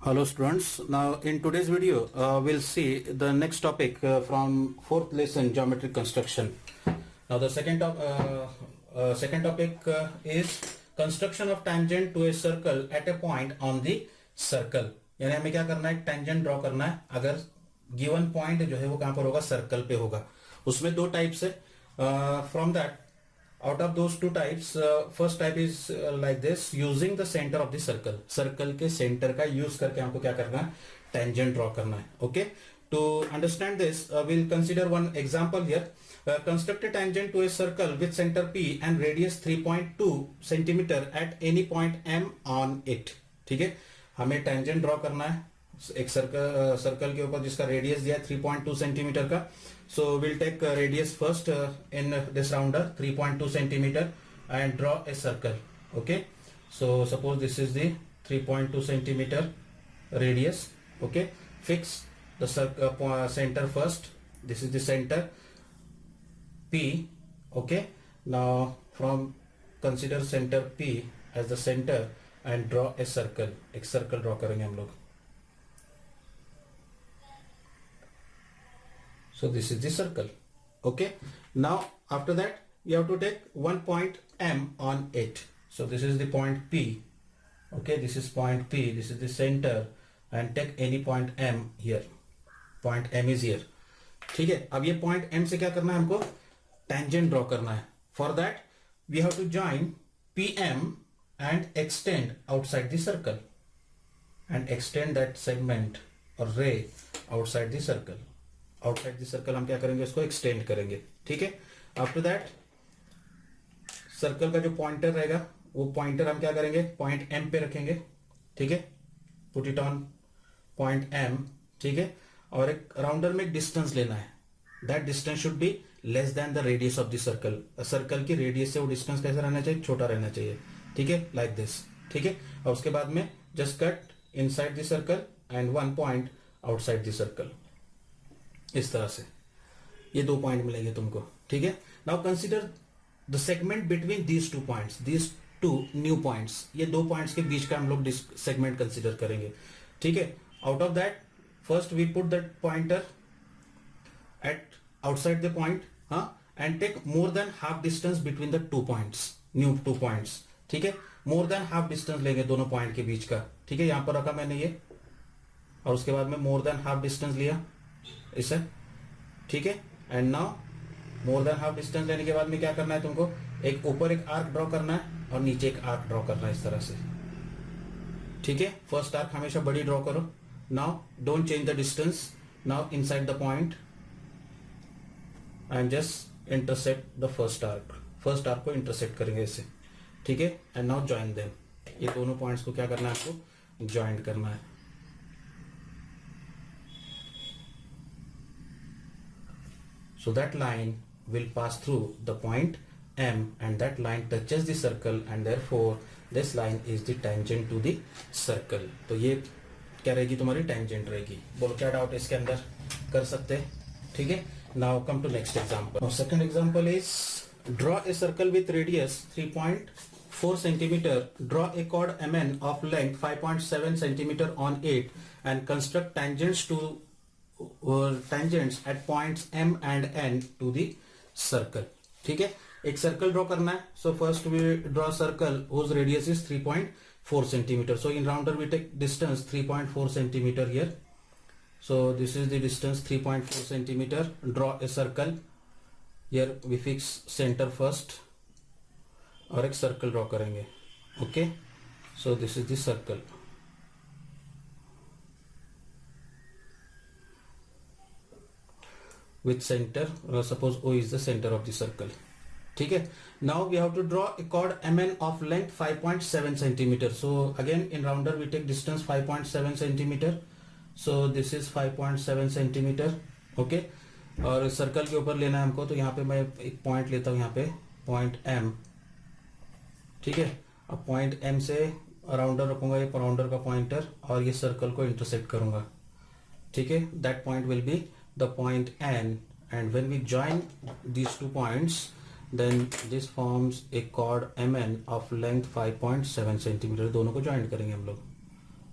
Hello students. Now in today's video we'll see the next topic from fourth lesson, geometric construction. Now the second topic is construction of tangent to a circle at a point on the circle. यानी हमें क्या करना है, tangent draw करना है अगर given point जो है वो कहां पर होगा, सर्कल पे होगा. उसमें दो टाइप्स है. From that out of those two types, first type is like this, using the center of the circle. Circle के सेंटर का यूज करके हमको क्या करना है, टेंजेंट ड्रॉ करना है. Okay, to understand this we'll consider one example here. Construct a tangent to a circle with center P and radius 3.2 centimeter at any point M on it. ठीक है, हमें टेंजेंट ड्रॉ करना है एक circle के ऊपर जिसका रेडियस दिया है 3.2 सेंटीमीटर का. So we'll take radius first in this rounder 3.2 centimeter and draw a circle. Okay, so suppose this is the 3.2 centimeter radius. Okay, fix the center first. This is the center P. Okay, now from consider center P as the center and draw a circle. एक circle draw करेंगे हम लोग. So this is the circle. Okay, now after that you have to take one point M on it. So this is the point P. Okay, this is point P, this is the center, and take any point M here. Point M is here. ठीक है, अब ये point M से क्या करना है, हमको tangent draw करना है. For that we have to join PM and extend outside the circle and extend that segment or ray outside the circle. Outside the circle हम क्या करेंगे, इसको एक्सटेंड करेंगे. ठीक है, आफ्टर दैट सर्कल का जो पॉइंटर रहेगा वो पॉइंटर हम क्या करेंगे, पॉइंट एम पे रखेंगे. ठीक है, put it on point M. ठीक है, और एक राउंडर में डिस्टेंस लेना है. That distance should be less than the radius of the circle. Circle की रेडियस से वो डिस्टेंस कैसा रहना चाहिए, छोटा रहना चाहिए. ठीक है, लाइक दिस. ठीक है, और उसके बाद में just cut inside the circle and one point outside the circle. इस तरह से ये दो पॉइंट मिलेंगे तुमको. ठीक है, now consider the segment between these two points, these two new points. ये दो पॉइंट्स के बीच का हम लोग सेगमेंट कंसीडर करेंगे. ठीक है, out of that first we put that pointer at outside the point, and take more than half distance between the two points, new two points. ठीक है, मोर देन हाफ डिस्टेंस लेंगे दोनों पॉइंट के बीच का. ठीक है, यहां पर रखा मैंने ये, और उसके बाद में मोर देन हाफ डिस्टेंस लिया इसे. ठीक है, and now more than half distance लेने के बाद में क्या करना है तुमको, एक ऊपर एक आर्क ड्रॉ करना है और नीचे एक आर्क ड्रॉ करना है इस तरह से. ठीक है, फर्स्ट आर्क हमेशा बड़ी ड्रॉ करो. Now don't change the distance. Now inside the point and just intersect the first arc. First arc को इंटरसेक्ट करेंगे इसे. ठीक है, एंड नाउ ज्वाइन देम. ये दोनों पॉइंट्स को क्या करना है, आपको ज्वाइन करना है. So that line will pass through the point M and that line touches the circle and therefore this line is the tangent to the circle. तो ये क्या रहेगी, तुम्हारी tangent रहेगी. बोलो क्या डाउट इसके अंदर, कर सकते हैं. ठीक है, now come to next example. Now second example is draw a circle with radius 3.4 centimeter. Draw a chord MN of length 5.7 centimeter on it and construct tangents at points M and N to the circle. ठीक है, एक circle draw करना है. So first we draw circle whose radius is 3.4 centimeter. So in rounder we take distance 3.4 centimeter here. So this is the distance 3.4 centimeter. Draw a circle. Here we fix center first और एक circle draw करेंगे. Okay, so this is the circle. With center, suppose O is the center of the circle. ठीक है, now we have to draw a chord MN of length 5.7 centimeter. So again in rounder we take distance 5.7 centimeter. So this is 5.7 centimeter. Okay, और circle के ऊपर लेना है हमको, तो यहाँ पे मैं एक पॉइंट लेता हूँ, यहाँ पे पॉइंट M. ठीक है, अब पॉइंट M से राउंडर रखूंगा, ये राउंडर का पॉइंटर, और ये सर्कल को इंटरसेक्ट करूंगा. ठीक है, that point will be the point N, and when we join these two points then this forms a chord MN of length 5.7 centimeter. दोनों को ज्वाइन करेंगे हम लोग.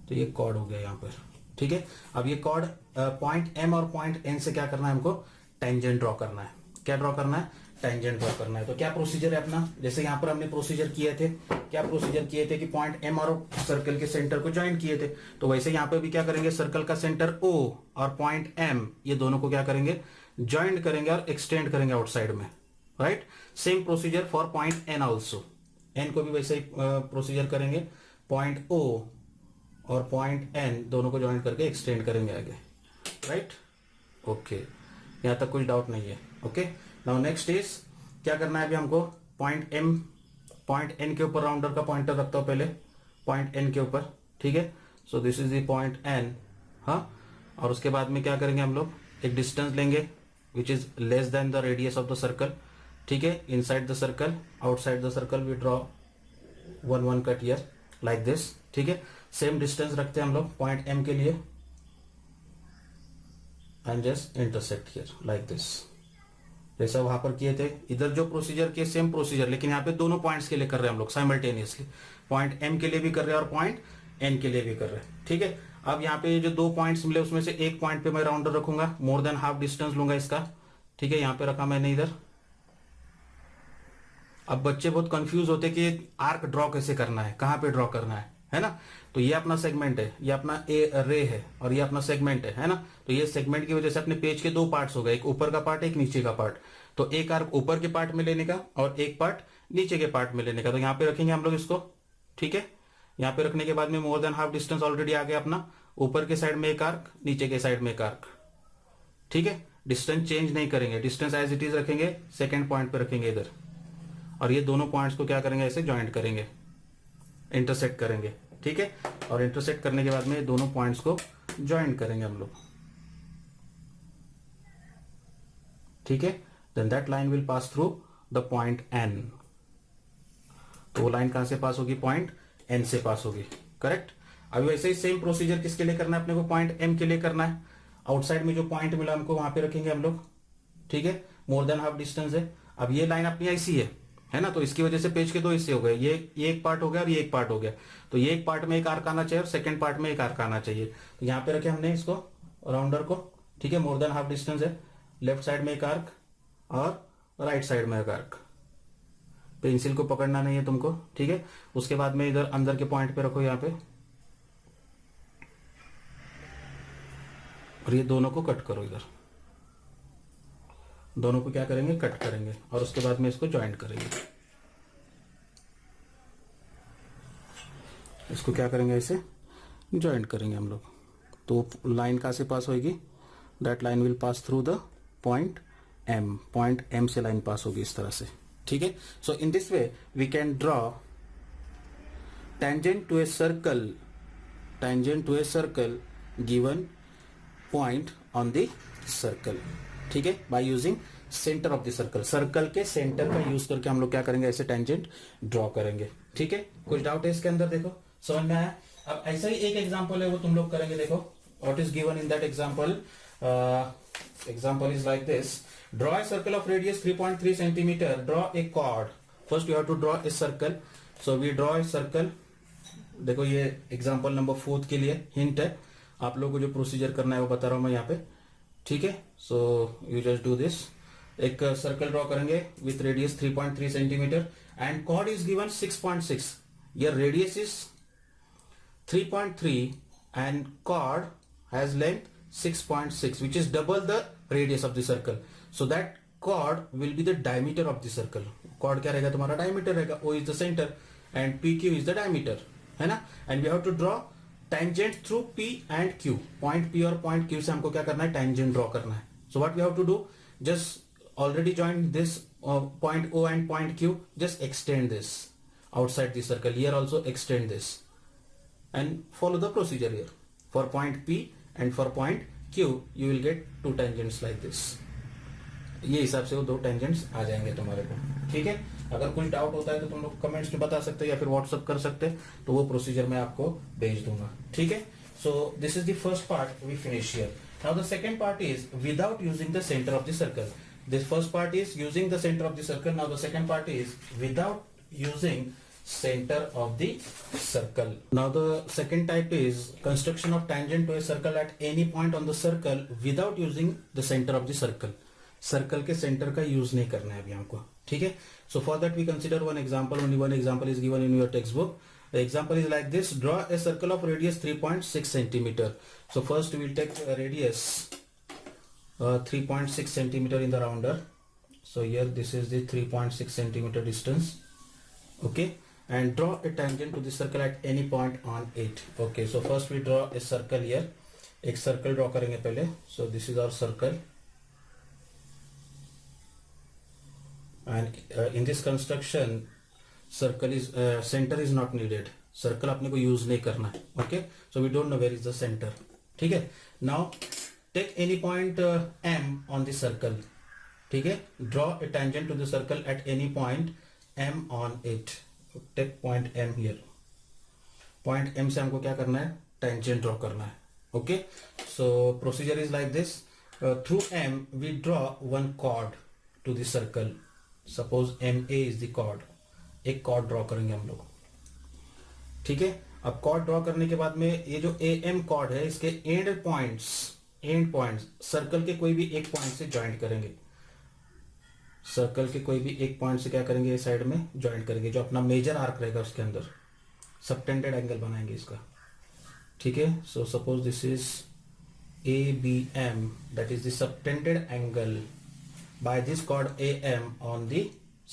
तो ये कॉर्ड हो गया यहाँ पर, ठीक है। अब ये कॉर्ड पॉइंट एम और पॉइंट एन से क्या करना है हमको, टेंजेंट ड्रॉ करना है। क्या ड्रॉ करना है, टेंजेंट ड्रॉ करना है। तो क्या प्रोसीजर है अपना, जैसे यहाँ पर हमने प्रोसीजर किए थे, क्या प्रोसीजर किए थे कि पॉइंट एम और सर्कल के सेंटर को ज्वाइन किए थे, तो वैसे यहाँ पे भी क्या करेंगे, सर्कल का सेंटर ओ और पॉइंट एम, ये दोनों को क्या करेंगे, ज्वाइंट करेंगे और एक्सटेंड करेंगे आउटसाइड में, right. Same procedure for point N also, N को भी वैसे ही प्रोसीजर करेंगे, पॉइंट ओ और पॉइंट एन दोनों को ज्वाइन करके एक्सटेंड करेंगे आगे, राइट। ओके, यहां तक कुछ डाउट नहीं है। ओके, नाउ नेक्स्ट इज क्या करना है अभी हमको, पॉइंट एम, पॉइंट एन के ऊपर राउंडर का पॉइंटर रखता हूं पहले, पॉइंट एन के ऊपर, ठीक है। So this is the point N, हाँ। और उसके बाद में क्या करेंगे हम लोग, एक डिस्टेंस लेंगे which is less than the radius of the circle, ठीक है। Inside the circle, outside the circle we draw 1 cut here like this, ठीक है। सेम डिस्टेंस रखते हैं हम लोग पॉइंट एम के लिए and just intersect here like this, जैसा वहां पर किए थे। इधर जो प्रोसीजर किए सेम प्रोसीजर, लेकिन यहाँ पे दोनों पॉइंट्स के लिए कर रहे हैं हम लोग साइमल्टेनियसली, पॉइंट एम के लिए भी कर रहे हैं और पॉइंट एन के लिए भी कर रहे हैं, ठीक है। अब यहाँ पे जो दो पॉइंट्स मिले उसमें से एक पॉइंट पे मैं राउंडर रखूंगा, मोर देन हाफ डिस्टेंस लूंगा इसका, ठीक है। यहाँ पे रखा मैंने इधर। अब बच्चे बहुत कंफ्यूज होते कि आर्क ड्रॉ कैसे करना है, कहाँ पे ड्रॉ करना है ना। तो ये अपना सेगमेंट है, ये अपना ए रे है और ये अपना सेगमेंट है ना। तो ये सेगमेंट की वजह से अपने पेज के दो पार्ट्स हो गए, एक ऊपर का पार्ट, एक नीचे का पार्ट। तो एक आर्क ऊपर के पार्ट में लेने का और एक पार्ट नीचे के पार्ट में लेने का। तो यहाँ पे रखेंगे हम लोग इसको, ठीक है। यहाँ पे रखने के बाद में more than half distance already आ गया अपना, ऊपर के साइड में एक आर्क, नीचे के साइड में एक आर्क, ठीक है। डिस्टेंस चेंज नहीं करेंगे, डिस्टेंस एज इट इज रखेंगे, सेकेंड पॉइंट पे रखेंगे इधर, और ये दोनों पॉइंट्स को क्या करेंगे, ऐसे ज्वाइंट करेंगे, इंटरसेक्ट करेंगे, ठीक है। और इंटरसेक्ट करने के बाद में दोनों पॉइंट्स को ज्वाइंट करेंगे हम लोग, ठीक है। Then that line will pass through the point N. तो वो लाइन कहां से पास होगी, पॉइंट एन से पास होगी, करेक्ट। अभी वैसे ही सेम प्रोसीजर किसके लिए करना है अपने को, पॉइंट एम के लिए करना है। आउटसाइड में जो पॉइंट मिला हमको वहां पे रखेंगे हम लोग, ठीक है। मोर देन हाफ डिस्टेंस है। अब ये लाइन अपनी ऐसी है ना, तो इसकी वजह से पेज के दो हिस्से हो गए, ये एक पार्ट हो गया और ये एक पार्ट हो गया। तो ये एक पार्ट में एक आर्क आना चाहिए और सेकंड पार्ट में एक आर्क आना चाहिए। तो यहाँ पे रखे हमने इसको, राउंडर को, ठीक है। मोर देन हाफ डिस्टेंस है, लेफ्ट साइड में एक आर्क और राइट साइड में एक आर्क। पेंसिल को पकड़ना नहीं है तुमको, ठीक है। उसके बाद में इधर अंदर के पॉइंट पे रखो यहाँ पे, और ये दोनों को कट करो, इधर दोनों को क्या करेंगे, कट करेंगे, और उसके बाद में इसको ज्वाइंट करेंगे। इसको क्या करेंगे, ऐसे ज्वाइंट करेंगे हम लोग। तो लाइन कहां से पास होगी, that line will pass through the point M, point M से लाइन पास होगी इस तरह से, ठीक है। So in this way we can draw tangent to a circle, tangent to a circle given point on the circle, ठीक है, by using centre of the circle. Circle के सेंटर का यूज करके हम लोग क्या करेंगे, ऐसे टेंजेंट ड्रॉ करेंगे, ठीक है। कुछ डाउट है इसके अंदर, देखो समझ में आया। अब ऐसा ही एक एग्जांपल है वो तुम लोग करेंगे, देखो what is given in that example. Example is like this, draw a circle of radius 3.3 centimetre, draw a chord. First you have to draw a circle, so we draw a circle. देखो ये example number 4 के लिए hint है, आप लोगों को जो procedure करना है वो बता रहा हूं मैं यहाँ पे, ठीक है। So you just do this, एक सर्कल ड्रॉ करेंगे with radius 3.3 centimetre and chord is given 6.6। Your radius is 3.3 and chord has length 6.6, which is double the radius of the circle. So that chord will be the diameter of the circle. Chord क्या रहेगा तुम्हारा, diameter रहेगा। O is the center and PQ is the diameter, है ना। And we have to draw tangent through P and Q. Point P और point Q से हमको क्या करना है, tangent draw करना है। So what we have to do, just already join this point O and point Q, just extend this outside the circle, here also extend this and follow the procedure here. For point P and for point Q you will get two tangents like this. ये हिसाब से वो दो tangents आ जाएंगे तुम्हारे को, ठीक है। अगर कुछ डाउट होता है तो तुम लोग कमेंट्स में बता सकते हो या फिर व्हाट्सअप कर सकते हैं, तो वो प्रोसीजर मैं आपको भेज दूंगा, ठीक है। So this is the first part we finish here. Now the second part is without using the centre of the circle. This first part is using the center of the circle. Now the second part is without using center of the circle. Now the second type is construction of tangent to a circle at any point on the circle without using the center of the circle. Circle के centre का use नहीं करना है अभी हमको, ठीक है. So for that we consider one example, only one example is given in your text book. The example is like this: draw a circle of radius 3.6 centimeter. So first we will take a radius 3.6 centimeter in the rounder. So here this is the 3.6 centimeter distance. Okay, and draw a tangent to the circle at any point on it. Okay, so first we draw a circle here. एक circle draw करेंगे पहले. So this is our circle. And in this construction circle is center is not needed. Circle अपने को use नहीं करना है. Okay, so we don't know where is the centre. ठीक है. Now take any point m on the circle. ठीक है. Draw a tangent to the circle at any point m on it. Take point m here. Point m से हमको क्या करना है? Tangent draw करना है. Okay, so procedure is like this. Through m we draw one chord to the circle. Suppose MA is the chord. एक chord draw करेंगे हम लोग. ठीक है. अब कॉर्ड ड्रॉ करने के बाद में ये जो AM कॉर्ड है, इसके एंड पॉइंट्स सर्कल के कोई भी एक पॉइंट से ज्वाइंट करेंगे. सर्कल के कोई भी एक पॉइंट से क्या करेंगे? ये साइड में ज्वाइंट करेंगे. जो अपना मेजर आर्क रहेगा उसके अंदर सबटेंडेड एंगल बनाएंगे इसका. ठीक है. So suppose this is ABM, that is the subtended angle by this cord AM on the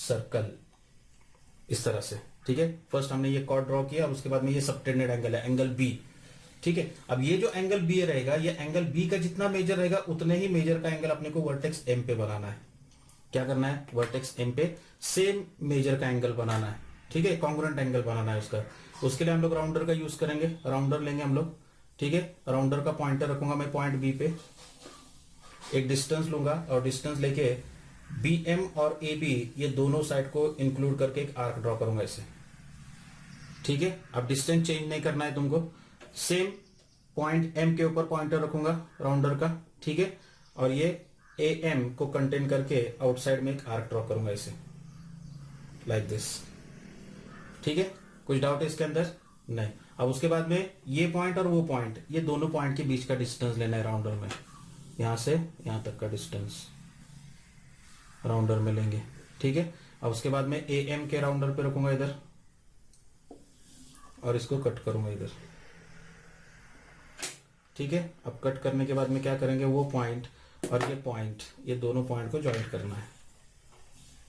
circle. इस तरह से. ठीक है. फर्स्ट हमने ये कॉर्ड ड्रॉ किया और उसके बाद में ये सबटेंडेड एंगल है, एंगल B. ठीक है. अब ये जो एंगल B रहेगा, ये एंगल B का जितना मेजर रहेगा उतने ही मेजर का एंगल अपने को वर्टेक्स M पे बनाना है. क्या करना है? वर्टेक्स M पे सेम मेजर का एंगल बनाना है. ठीक है. कॉन्ग्रुएंट एंगल बनाना है उसका. उसके लिए हम लोग राउंडर का यूज करेंगे. राउंडर लेंगे हम लोग. ठीक है. राउंडर का पॉइंटर रखूंगा मैं पॉइंट B पे. एक डिस्टेंस लूंगा और डिस्टेंस लेके BM और AB ये दोनों साइड को इंक्लूड करके एक आर्क ड्रॉ करूंगा ऐसे. ठीक है. अब डिस्टेंस चेंज नहीं करना है तुमको. सेम पॉइंट M के ऊपर पॉइंटर रखूंगा राउंडर का. ठीक है. और ये AM को कंटेन करके आउटसाइड में एक आर्क ड्रॉ करूंगा ऐसे, लाइक दिस. ठीक है. कुछ डाउट है इसके अंदर? नहीं. अब उसके बाद में ये पॉइंट और वो पॉइंट, ये दोनों पॉइंट के बीच का डिस्टेंस लेना है राउंडर में. यहां से यहां तक का डिस्टेंस राउंडर में लेंगे. ठीक है. अब उसके बाद में AM के राउंडर पे रखूंगा इधर और इसको कट करूंगा इधर. ठीक है. अब कट करने के बाद में क्या करेंगे? वो पॉइंट और ये पॉइंट, ये दोनों पॉइंट को ज्वाइंट करना है.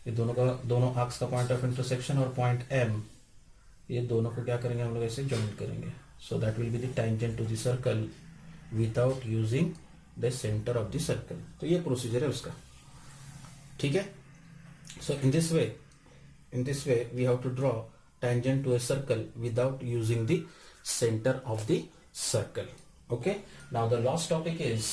ये दोनों आर्क्स का पॉइंट ऑफ इंटरसेक्शन और पॉइंट M, ये दोनों को क्या करेंगे हम लोग? ऐसे ज्वाइंट करेंगे. So that will be the tangent to the circle without using the centre of the circle. तो ये प्रोसीजर है उसका. ठीक है. So in this way we have to draw tangent to a circle without using the center of the circle. Okay. Now the last topic is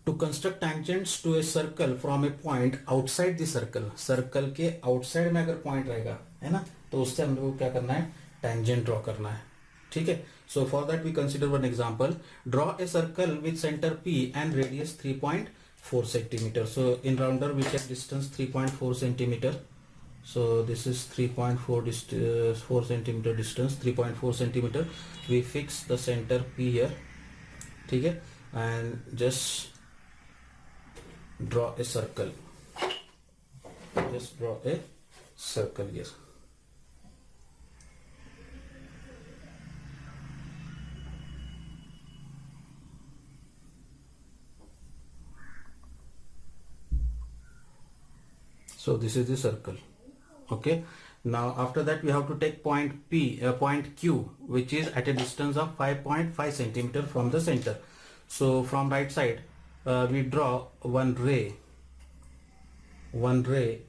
to construct tangents to a circle from a point outside the circle. Circle के outside में अगर point रहेगा, है ना, तो उससे हम लोग को क्या करना है? tangent draw करना है. ठीक है. So for that we consider one example. Draw a circle with center P and radius 3.4 centimeter. So in rounder we take distance 3.4 centimeter. So this is 3.4 centimeter distance, 3.4 centimeter. We fix the center P here. ठीक है. And just draw a circle. Just draw a circle here. So this is the circle. Okay. Now after that we have to take point Q, which is at a distance of 5.5 centimeter from the center. So from right side we draw one ray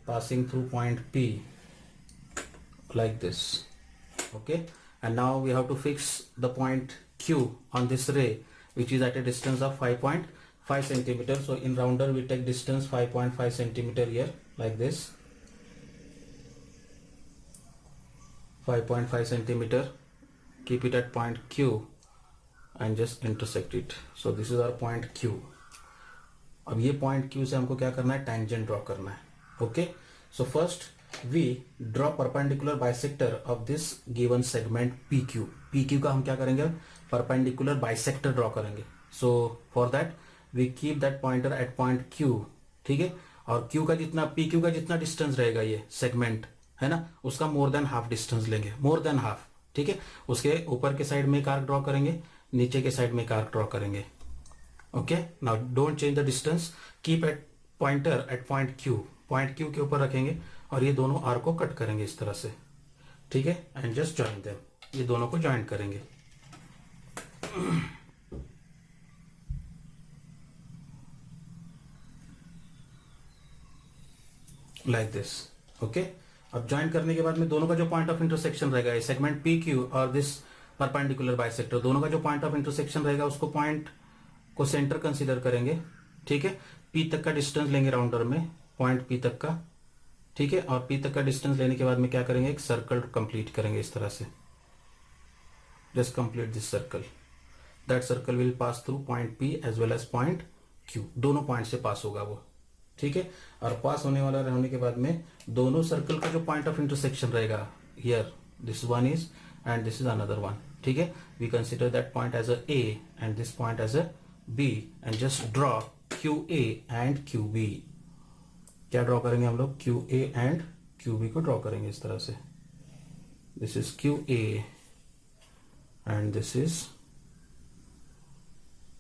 passing through point P like this. Okay. And now we have to fix the point Q on this ray, which is at a distance of 5.5 centimeter. So in rounder we take distance 5.5 centimeter here like this. 5.5 centimeter. Keep it at point Q and just intersect it. So this is our point Q. अब ये point Q से हमको क्या करना है? tangent draw करना है. Okay. So first we draw perpendicular bisector of this given segment PQ. PQ का हम क्या करेंगे, perpendicular bisector draw करेंगे. So for that we keep that pointer at point Q. ठीक है, और Q का जितना PQ का जितना डिस्टेंस रहेगा ये सेगमेंट है ना, उसका मोर देन हाफ डिस्टेंस लेंगे, मोर देन हाफ. ठीक है, उसके ऊपर के साइड में एक आर्क ड्रॉ करेंगे, नीचे के साइड में एक आर्क ड्रॉ करेंगे. Okay, now don't change the distance, keep at pointer at point Q. Point Q के ऊपर रखेंगे और ये दोनों आर्क को कट करेंगे इस तरह से. ठीक है, एंड जस्ट जॉइन देम, ये दोनों को ज्वाइन करेंगे. Like this. ओके, अब ज्वाइन करने के बाद में दोनों का जो पॉइंट ऑफ इंटरसेक्शन रहेगा, ये सेगमेंट PQ और दिस परपेंडिकुलर बाइसेक्टर, दोनों का जो पॉइंट ऑफ इंटरसेक्शन रहेगा उसको पॉइंट को सेंटर कंसीडर करेंगे. ठीक है, P तक का डिस्टेंस लेंगे राउंडर में, पॉइंट P तक का. ठीक है, और P तक का डिस्टेंस लेने के बाद में क्या करेंगे, एक सर्कल कंप्लीट करेंगे इस तरह से. Just complete this circle. That circle will pass through point P as well as point Q. दोनों पॉइंट से पास होगा वो. ठीक है, और पास होने वाला रहने के बाद में दोनों सर्कल का जो पॉइंट ऑफ इंटरसेक्शन रहेगा, here this one is and this is another one. ठीक है, we consider that point as a A and this point as a B and just draw QA and QB. क्या draw करेंगे हम लोग, QA and QB को draw करेंगे इस तरह से. This is QA and this is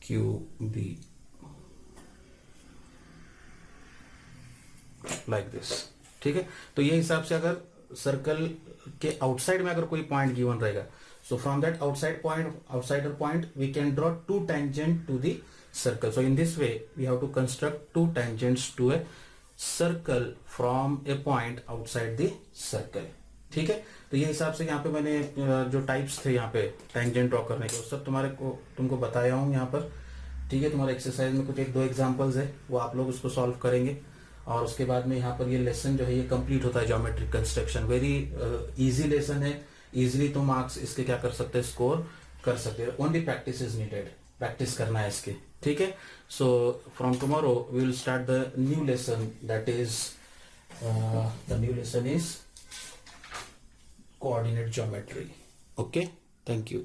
QB, like this. ठीक है, तो ये हिसाब से अगर सर्कल के आउटसाइड में अगर कोई पॉइंट गिवन रहेगा, so from that outsider point we can draw two tangent to the circle. So in this way we have to construct two tangents to a circle from a point outside the circle. ठीक है, तो ये हिसाब से यहाँ पे मैंने जो टाइप्स थे यहाँ पे टेंजेंट ड्रॉ करने के, वो सब तुमको बताया हूँ यहाँ पर. ठीक है, तुम्हारे एक्सरसाइज में कुछ एक दो एग्जांपल्स है, वो आप लोग उसको सॉल्व करेंगे और उसके बाद में यहाँ पर ये लेसन जो है ये कंप्लीट होता है. Geometric construction very easy lesson है, इजीली तुम मार्क्स इसके क्या कर सकते हैं, स्कोर कर सकते हैं. Only practice is needed, practice करना है इसके. ठीक है, so from tomorrow we will start the new lesson, that is the new lesson is coordinate geometry. Okay, thank you.